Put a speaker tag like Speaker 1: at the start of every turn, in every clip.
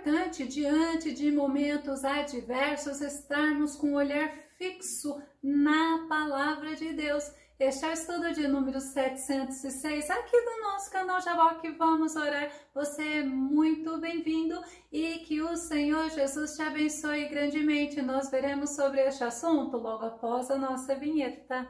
Speaker 1: importante, diante de momentos adversos, estarmos com o olhar fixo na palavra de Deus. Este é o estudo de número 706 aqui do nosso canal Jaboque. Vamos orar. Você é muito bem-vindo e que o Senhor Jesus te abençoe grandemente. Nós veremos sobre este assunto logo após a nossa vinheta.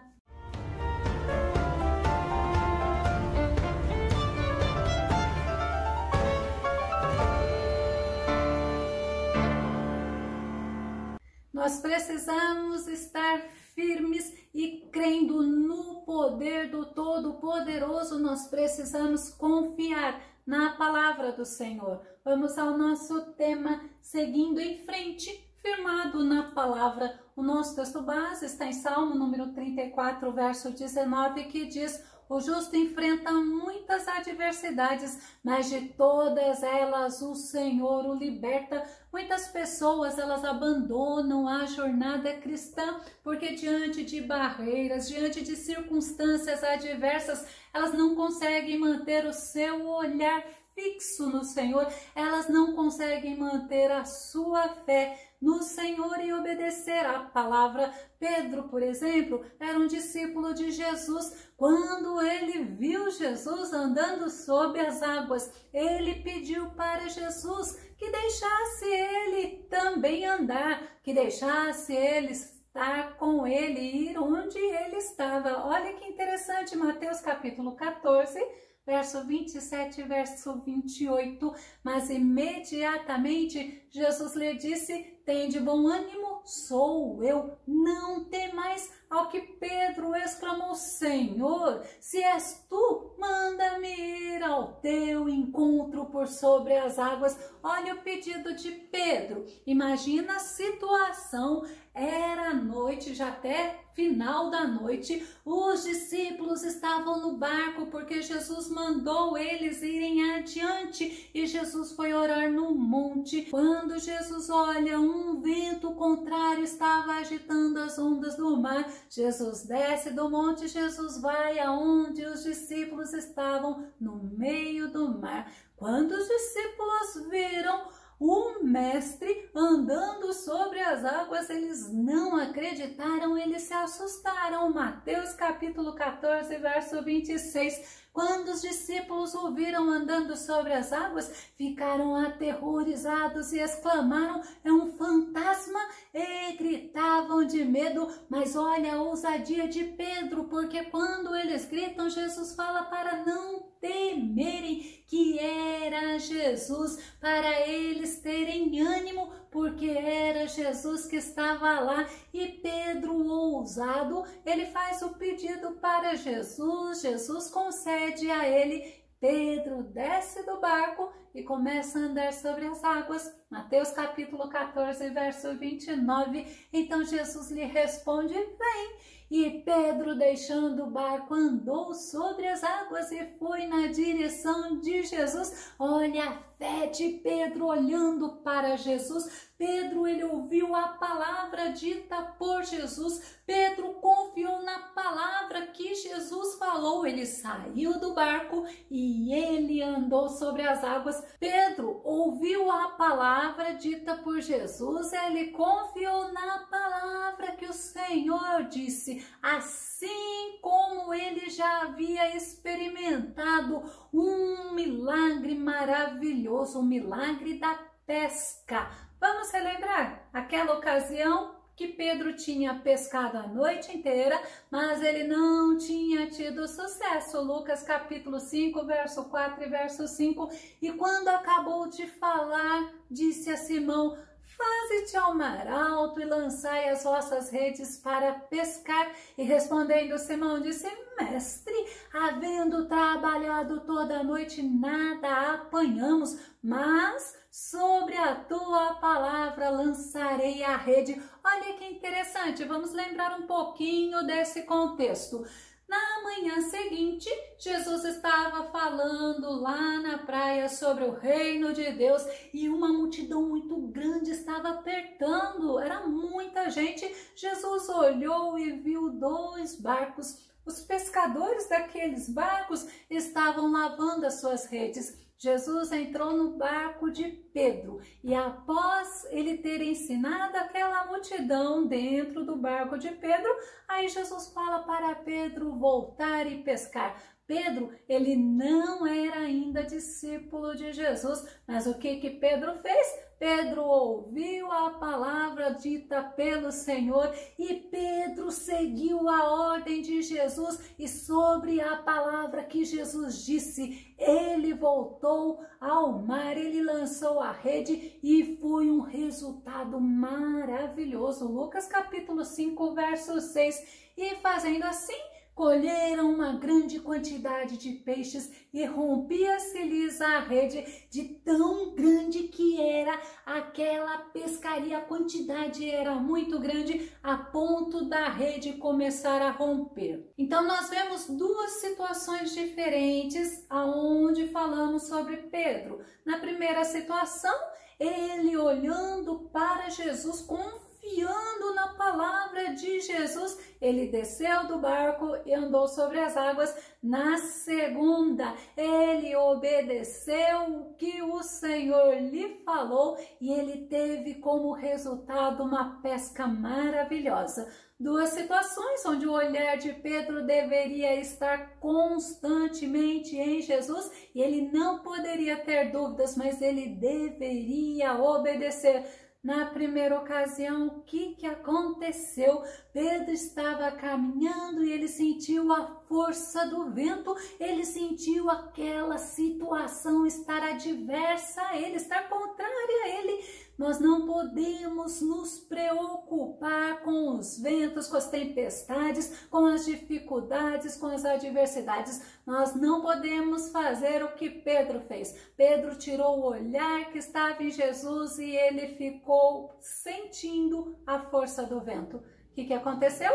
Speaker 1: Nós precisamos estar firmes e crendo no poder do Todo-Poderoso. Nós precisamos confiar na palavra do Senhor. Vamos ao nosso tema, seguindo em frente, firmado na palavra. O nosso texto base está em Salmo número 34, verso 19, que diz: o justo enfrenta muitas adversidades, mas de todas elas o Senhor o liberta. Muitas pessoas, elas abandonam a jornada cristã porque diante de barreiras, diante de circunstâncias adversas, elas não conseguem manter o seu olhar fixo no Senhor, elas não conseguem manter a sua fé no Senhor e obedecer à palavra. Pedro, por exemplo, era um discípulo de Jesus. Quando ele viu Jesus andando sobre as águas, ele pediu para Jesus que deixasse ele também andar, que deixasse ele estar com ele, ir onde ele estava. Olha que interessante, Mateus capítulo 14, verso 27 e verso 28, mas imediatamente Jesus lhe disse: tende bom ânimo, sou eu, não temais. Ao que Pedro exclamou: Senhor, se és tu, manda-me ir ao teu encontro por sobre as águas. Olha o pedido de Pedro. Imagina a situação. Era noite, já até final da noite, os discípulos estavam no barco porque Jesus mandou eles irem adiante e Jesus foi orar no monte. Quando Jesus olha, um vento contrário estava agitando as ondas do mar. Jesus desce do monte, Jesus vai aonde os discípulos estavam, no meio do mar. Quando os discípulos viram o mestre andando sobre as águas, eles não acreditaram, eles se assustaram. Mateus capítulo 14, verso 26. Quando os discípulos o viram andando sobre as águas, ficaram aterrorizados e exclamaram: é um fantasma! E gritavam de medo. Mas olha a ousadia de Pedro, porque quando eles gritam, Jesus fala para não temerem, que era Jesus, para eles terem ânimo, porque era Jesus que estava lá. E Pedro, ousado, ele faz o pedido para Jesus, Jesus concede a ele. Pedro desce do barco e começa a andar sobre as águas. Mateus capítulo 14, verso 29. Então Jesus lhe responde: vem. E Pedro, deixando o barco, andou sobre as águas e foi na direção de Jesus. Olha a fé de Pedro olhando para Jesus. Pedro, ele ouviu a palavra dita por Jesus. Pedro confiou na palavra que Jesus falou. Ele saiu do barco e ele andou sobre as águas. Pedro ouviu a palavra dita por Jesus. Ele confiou na palavra que o Senhor disse. Assim como ele já havia experimentado um milagre maravilhoso, o milagre da pesca. Vamos relembrar aquela ocasião que Pedro tinha pescado a noite inteira, mas ele não tinha tido sucesso. Lucas capítulo 5, verso 4 e verso 5. E quando acabou de falar, disse a Simão: faze-te ao mar alto e lançai as vossas redes para pescar. E respondendo Simão, disse: mestre, havendo trabalhado toda a noite, nada apanhamos, mas sobre a tua palavra lançarei a rede. Olha que interessante, vamos lembrar um pouquinho desse contexto. Na manhã seguinte, Jesus estava falando lá na praia sobre o reino de Deus e uma multidão muito grande estava apertando, era muita gente. Jesus olhou e viu 2 barcos. Os pescadores daqueles barcos estavam lavando as suas redes. Jesus entrou no barco de Pedro e após ele ter ensinado aquela multidão dentro do barco de Pedro, aí Jesus fala para Pedro voltar e pescar. Pedro, ele não era ainda discípulo de Jesus, mas o que Pedro fez? Pedro ouviu a palavra dita pelo Senhor e Pedro seguiu a ordem de Jesus e sobre a palavra que Jesus disse, ele voltou ao mar, ele lançou a rede e foi um resultado maravilhoso. Lucas capítulo 5, verso 6, e fazendo assim, colheram uma grande quantidade de peixes e rompia-se-lhes a rede de tão grande que era aquela pescaria. A quantidade era muito grande a ponto da rede começar a romper. Então nós vemos duas situações diferentes aonde falamos sobre Pedro. Na primeira situação, ele olhando para Jesus, confiando na palavra de Jesus, ele desceu do barco e andou sobre as águas. Na segunda, ele obedeceu o que o Senhor lhe falou e ele teve como resultado uma pesca maravilhosa. Duas situações onde o olhar de Pedro deveria estar constantemente em Jesus e ele não poderia ter dúvidas, mas ele deveria obedecer. Na primeira ocasião, o que aconteceu? Pedro estava caminhando e ele sentiu a força do vento, ele sentiu aquela situação estar adversa a ele, estar contrária a ele. Nós não podemos nos preocupar com os ventos, com as tempestades, com as dificuldades, com as adversidades. Nós não podemos fazer o que Pedro fez. Pedro tirou o olhar que estava em Jesus e ele ficou sentindo a força do vento. O que aconteceu?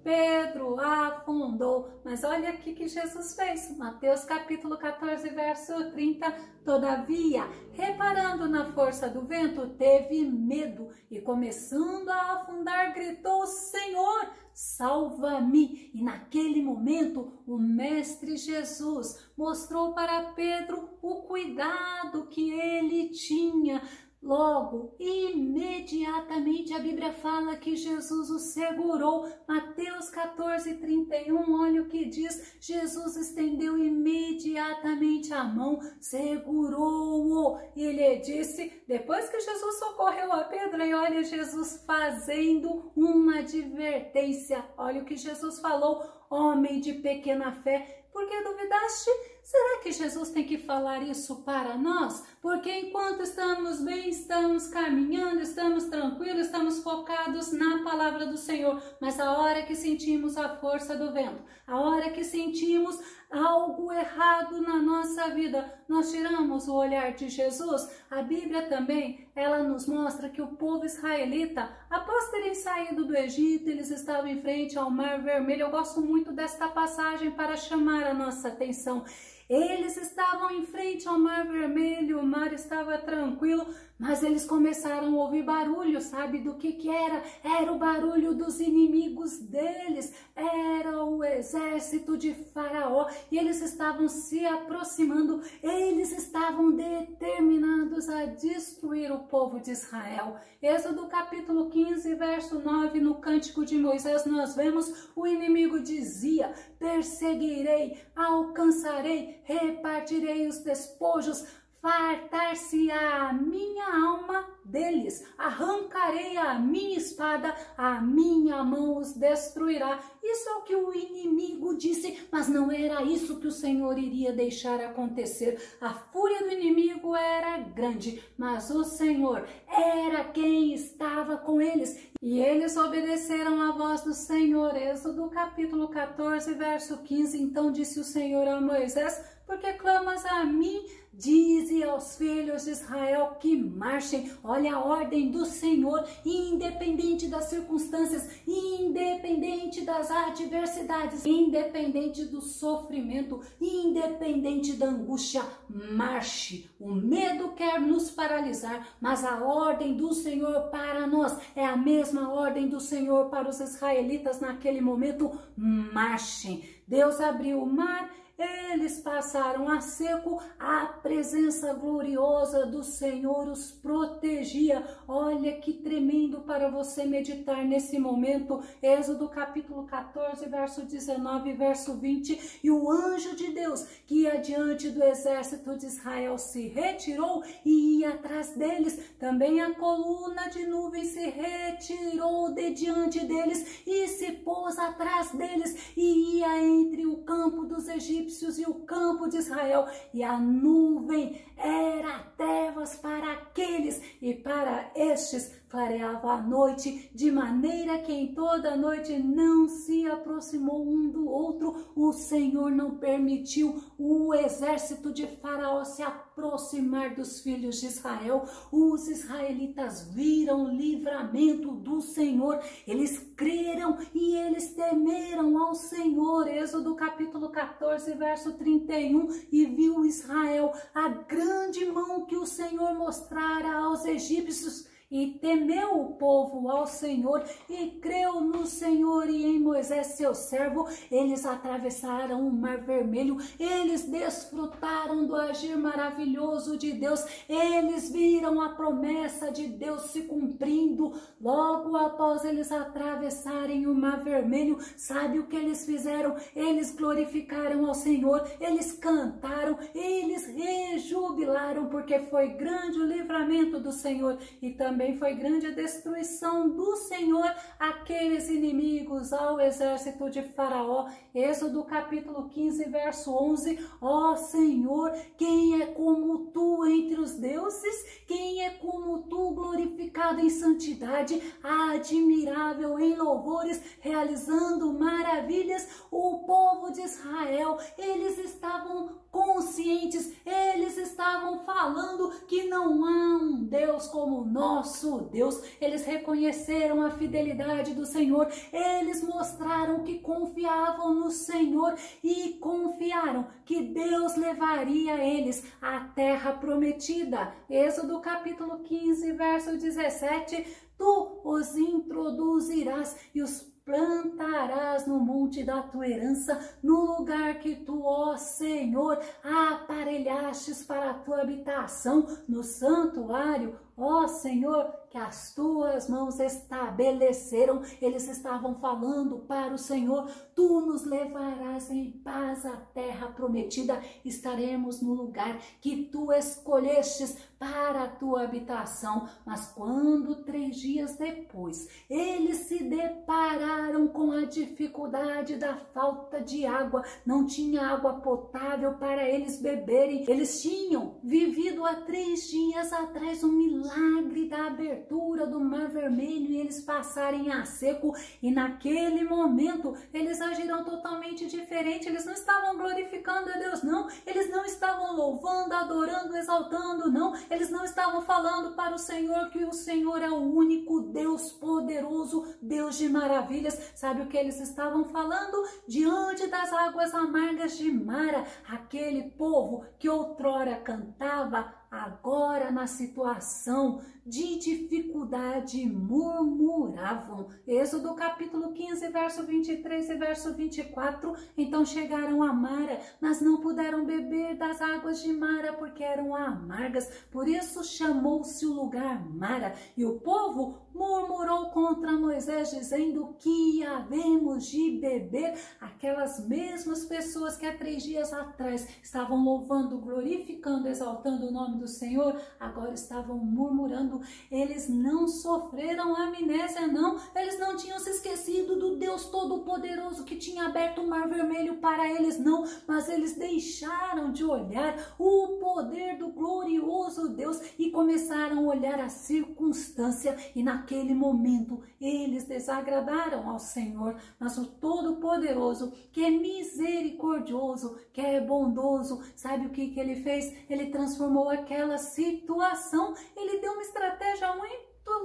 Speaker 1: Pedro afundou, mas olha aqui que Jesus fez, Mateus capítulo 14, verso 30, todavia, reparando na força do vento, teve medo e começando a afundar, gritou, Senhor, salva-me! E naquele momento, o Mestre Jesus mostrou para Pedro o cuidado que ele tinha. Logo, imediatamente, a Bíblia fala que Jesus o segurou. Mateus 14, 31, olha o que diz. Jesus estendeu imediatamente a mão, segurou-o. E ele disse, depois que Jesus socorreu a Pedro, e olha Jesus fazendo uma advertência. Olha o que Jesus falou, homem de pequena fé, por que duvidaste? Será que Jesus tem que falar isso para nós? Porque enquanto estamos bem, estamos caminhando, estamos tranquilos, estamos focados na palavra do Senhor. Mas a hora que sentimos a força do vento, a hora que sentimos algo errado na nossa vida, nós tiramos o olhar de Jesus. A Bíblia também, ela nos mostra que o povo israelita, após terem saído do Egito, eles estavam em frente ao Mar Vermelho. Eu gosto muito desta passagem para chamar a nossa atenção. Eles estavam em frente ao Mar Vermelho, o mar estava tranquilo, mas eles começaram a ouvir barulho, sabe do que era? Era o barulho dos inimigos deles, era o exército de Faraó, e eles estavam se aproximando, eles estavam determinados a destruir o povo de Israel. Êxodo capítulo 15, verso 9, no Cântico de Moisés, nós vemos o inimigo dizia, perseguirei, alcançarei, repartirei os despojos, fartar-se-á a minha alma deles, arrancarei a minha espada, a minha mão os destruirá. Isso é o que o inimigo disse, mas não era isso que o Senhor iria deixar acontecer. A fúria do inimigo era grande, mas o Senhor era quem estava com eles. E eles obedeceram à voz do Senhor. Êxodo capítulo 14, verso 15. Então disse o Senhor a Moisés, porque clamas a mim, dize aos filhos de Israel que marchem. Olha a ordem do Senhor, independente das circunstâncias, independente das adversidades, independente do sofrimento, independente da angústia, marche. O medo quer nos paralisar, mas a ordem do Senhor para nós é a mesma ordem do Senhor para os israelitas naquele momento, marchem. Deus abriu o mar, eles passaram a seco, a presença gloriosa do Senhor os protegia. Olha que tremendo para você meditar nesse momento. Êxodo capítulo 14, verso 19 e verso 20. E o anjo de Deus que ia diante do exército de Israel se retirou e ia atrás deles. Também a coluna de nuvem se retirou de diante deles e se pôs atrás deles e ia entre o campo dos egípcios e o campo de Israel. E a nuvem era trevas para aqueles e para estes clareava a noite, de maneira que em toda a noite não se aproximou um do outro. O Senhor não permitiu o exército de Faraó se aproximar dos filhos de Israel. Os israelitas viram o livramento do Senhor, eles creram e eles temeram ao Senhor. Êxodo capítulo 14, verso 31. E viu Israel a grande mão que o Senhor mostrara aos egípcios, e temeu o povo ao Senhor e creu no Senhor e em Moisés seu servo. Eles atravessaram o Mar Vermelho, eles desfrutaram do agir maravilhoso de Deus, eles viram a promessa de Deus se cumprindo. Logo após eles atravessarem o Mar Vermelho, sabe o que eles fizeram? Eles glorificaram ao Senhor, eles cantaram, eles rejubilaram, porque foi grande o livramento do Senhor e também foi grande a destruição do Senhor àqueles inimigos, ao exército de Faraó. Êxodo capítulo 15, verso 11. Ó Senhor, quem é como tu entre os deuses? Quem é como tu, glorificado em santidade, admirável em louvores, realizando maravilhas? O povo de Israel, eles estavam conscientes, eles estavam falando que não há um Deus como o nosso Deus. Eles reconheceram a fidelidade do Senhor, eles mostraram que confiavam no Senhor e confiaram que Deus levaria eles à terra prometida. Êxodo capítulo 15, verso 17. Tu os introduzirás e os plantarás no monte da tua herança, no lugar que tu, ó Senhor, aparelhastes para a tua habitação, no santuário, ó Senhor, que as tuas mãos estabeleceram. Eles estavam falando para o Senhor: tu nos levarás em paz à terra prometida, estaremos no lugar que tu escolhestes para a tua habitação. Mas quando 3 dias depois eles se depararam com a dificuldade da falta de água, não tinha água potável para eles beberem. Eles tinham vivido há 3 dias atrás um milagre da abertura do Mar Vermelho e eles passarem a seco, e naquele momento eles agiram totalmente diferente. Eles não estavam glorificando a Deus, não. Eles não estavam louvando, adorando, exaltando, não. Eles não estavam falando para o Senhor que o Senhor é o único Deus poderoso, Deus de maravilhas. Sabe o que eles estavam falando? Diante das águas amargas de Mara, aquele povo que outrora cantava, agora na situação de dificuldade murmuravam. Êxodo capítulo 15, verso 23 e verso 24. Então chegaram a Mara, mas não puderam beber das águas de Mara porque eram amargas. Por isso chamou-se o lugar Mara. E o povo murmurou contra Moisés, dizendo: que havemos de beber? Aquelas mesmas pessoas que há 3 dias atrás estavam louvando, glorificando, exaltando o nome do Senhor, agora estavam murmurando. Eles não sofreram amnésia, não. Eles não tinham se esquecido do Deus Todo-Poderoso que tinha aberto o Mar Vermelho para eles, não. Mas eles deixaram de olhar o poder do glorioso Deus e começaram a olhar a circunstância, e naquele momento eles desagradaram ao Senhor. Mas o Todo-Poderoso, que é misericordioso, que é bondoso, sabe o que ele fez? Ele transformou aquela situação, ele deu uma estratégia muito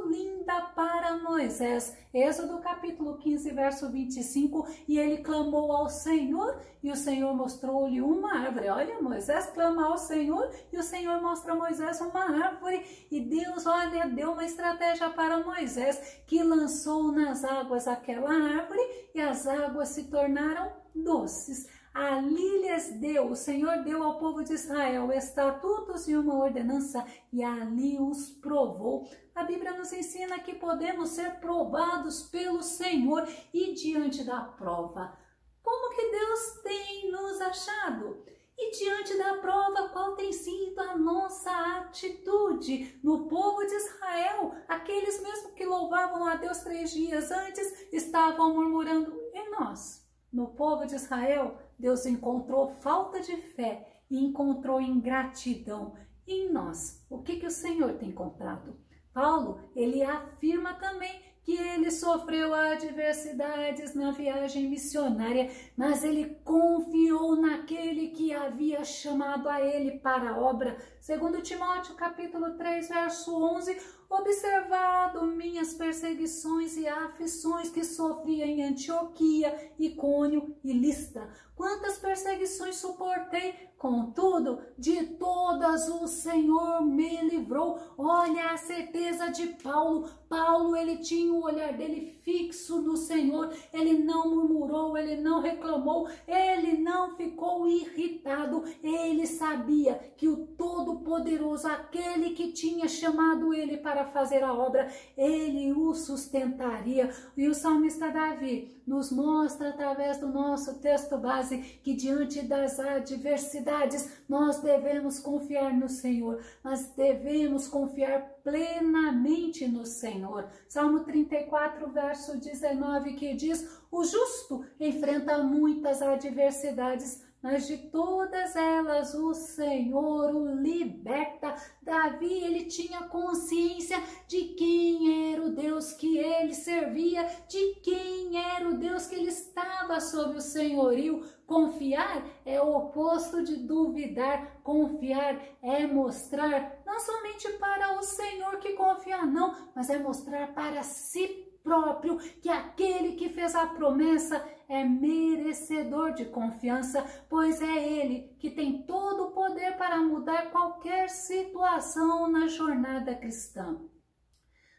Speaker 1: linda para Moisés. Êxodo capítulo 15, verso 25, e ele clamou ao Senhor, e o Senhor mostrou-lhe uma árvore. Olha, Moisés clama ao Senhor, e o Senhor mostra a Moisés uma árvore, e Deus, olha, deu uma estratégia para Moisés, que lançou nas águas aquela árvore, e as águas se tornaram doces. Ali lhes deu, o Senhor deu ao povo de Israel estatutos e uma ordenança, e ali os provou. A Bíblia nos ensina que podemos ser provados pelo Senhor e diante da prova. Como que Deus tem nos achado? E diante da prova, qual tem sido a nossa atitude? No povo de Israel, aqueles mesmo que louvavam a Deus 3 dias antes, estavam murmurando. E nós? No povo de Israel, Deus encontrou falta de fé e encontrou ingratidão. E em nós, o que o Senhor tem encontrado? Paulo, ele afirma também que ele sofreu adversidades na viagem missionária, mas ele confiou naquele que havia chamado a ele para a obra. Segundo Timóteo, capítulo 3, verso 11, observado minhas perseguições e aflições que sofri em Antioquia, Icônio e Listra. Quantas perseguições suportei, contudo, de todas o Senhor me livrou. Olha a certeza de Paulo. Paulo, ele tinha o olhar dele fixo no Senhor. Ele não murmurou, ele não reclamou, ele não ficou irritado. Ele sabia que o Todo-Poderoso, aquele que tinha chamado ele para fazer a obra, ele o sustentaria. E o salmista Davi nos mostra através do nosso texto base que diante das adversidades nós devemos confiar no Senhor, mas devemos confiar plenamente no Senhor. Salmo 34, verso 19, que diz: o justo enfrenta muitas adversidades, mas de todas elas o Senhor o liberta. Davi, ele tinha consciência de quem era o Deus que ele servia, de quem era o Deus que ele estava sob o senhorio. Confiar é o oposto de duvidar. Confiar é mostrar, não somente para o Senhor que confiar, não, mas é mostrar para si próprio que aquele que fez a promessa é merecedor de confiança, pois é Ele que tem todo o poder para mudar qualquer situação na jornada cristã.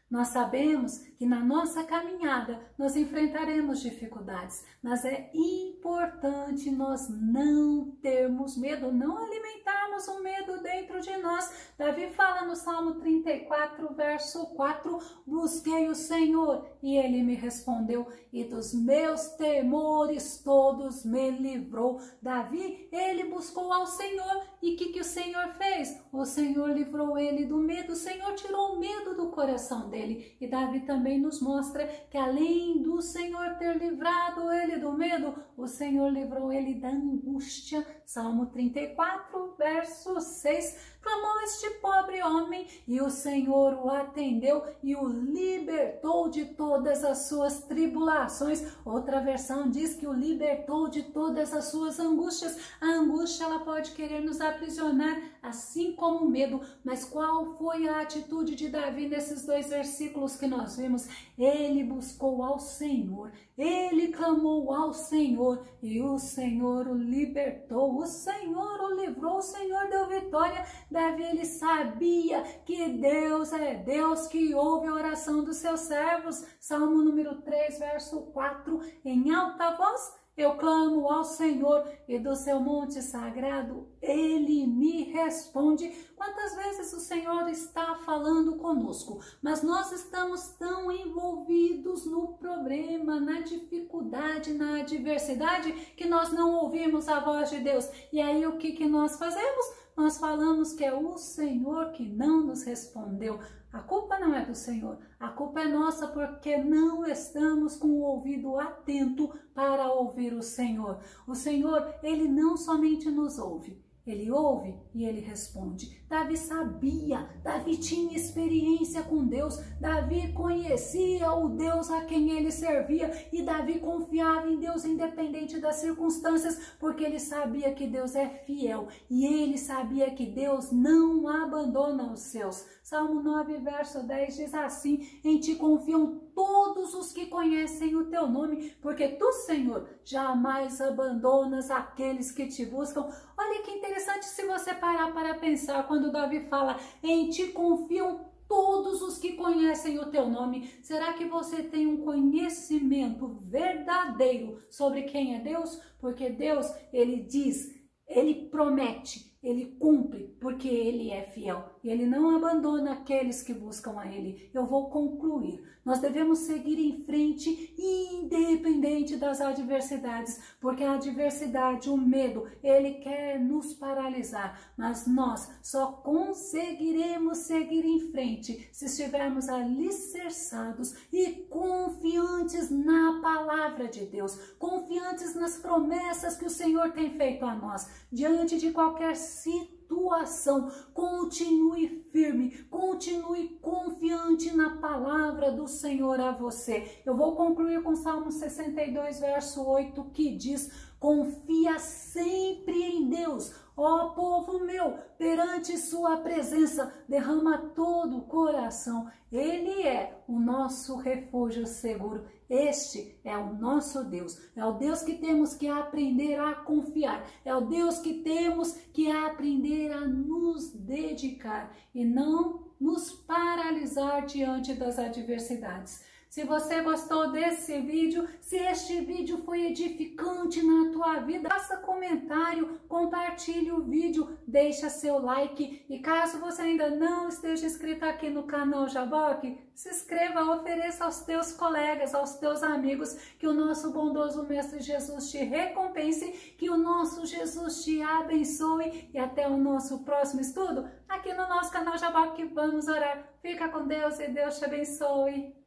Speaker 1: Nós sabemos que na nossa caminhada nós enfrentaremos dificuldades, mas é importante nós não termos medo, não alimentarmos o medo dentro de nós. Davi fala no Salmo 34, verso 4, busquei o Senhor e Ele me respondeu e dos meus temores todos me livrou. Davi, ele buscou ao Senhor e o que o Senhor fez? O Senhor livrou ele do medo, o Senhor tirou o medo do coração dele. E Davi também nos mostra que além do Senhor ter livrado ele do medo, o Senhor livrou ele da angústia. Salmo 34, verso 6, clamou este pobre homem e o Senhor o atendeu e o libertou de todas as suas tribulações. Outra versão diz que o libertou de todas as suas angústias. A angústia, ela pode querer nos aprisionar, assim como o medo, mas qual foi a atitude de Davi nesses 2 versículos que nós vimos? Ele buscou ao Senhor, ele clamou ao Senhor e o Senhor o libertou, o Senhor o livrou, o Senhor deu vitória. Davi, ele sabia que Deus é Deus que ouve a oração dos seus servos. Salmo número 3, verso 4, em alta voz eu clamo ao Senhor e do seu monte sagrado Ele me responde. Quantas vezes o Senhor está falando conosco, mas nós estamos tão envolvidos no problema, na dificuldade, na adversidade, que nós não ouvimos a voz de Deus. E aí o que nós fazemos? Nós falamos que é o Senhor que não nos respondeu. A culpa não é do Senhor, a culpa é nossa porque não estamos com o ouvido atento para ouvir o Senhor. O Senhor, Ele não somente nos ouve, Ele ouve e Ele responde. Davi sabia, Davi tinha experiência com Deus, Davi conhecia o Deus a quem ele servia e Davi confiava em Deus independente das circunstâncias, porque ele sabia que Deus é fiel e ele sabia que Deus não abandona os seus. Salmo 9, verso 10 diz assim: em ti confiam todos os que conhecem o teu nome, porque tu, Senhor, jamais abandonas aqueles que te buscam. Olha que interessante se você parar para pensar quando Davi fala, em ti confiam todos os que conhecem o teu nome? Será que você tem um conhecimento verdadeiro sobre quem é Deus? Porque Deus, ele diz, ele promete, ele cumpre, porque ele é fiel. E ele não abandona aqueles que buscam a ele. Eu vou concluir. Nós devemos seguir em frente, independente das adversidades, porque a adversidade, o medo, ele quer nos paralisar. Mas nós só conseguiremos seguir em frente se estivermos alicerçados e confiantes na palavra de Deus, confiantes nas promessas que o Senhor tem feito a nós. Diante de qualquer situação, continue firme, continue confiante na palavra do Senhor a você. Eu vou concluir com Salmo 62, verso 8, que diz: confia sempre em Deus, ó povo meu, perante sua presença, derrama todo o coração. Ele é o nosso refúgio seguro. Este é o nosso Deus. É o Deus que temos que aprender a confiar. É o Deus que temos que aprender a nos dedicar e não nos paralisar diante das adversidades. Se você gostou desse vídeo, se este vídeo foi edificante na tua vida, faça comentário, compartilhe o vídeo, deixa seu like. E caso você ainda não esteja inscrito aqui no canal Jaboque, se inscreva, ofereça aos teus colegas, aos teus amigos, que o nosso bondoso Mestre Jesus te recompense, que o nosso Jesus te abençoe. E até o nosso próximo estudo, aqui no nosso canal Jaboque. Vamos orar. Fica com Deus e Deus te abençoe.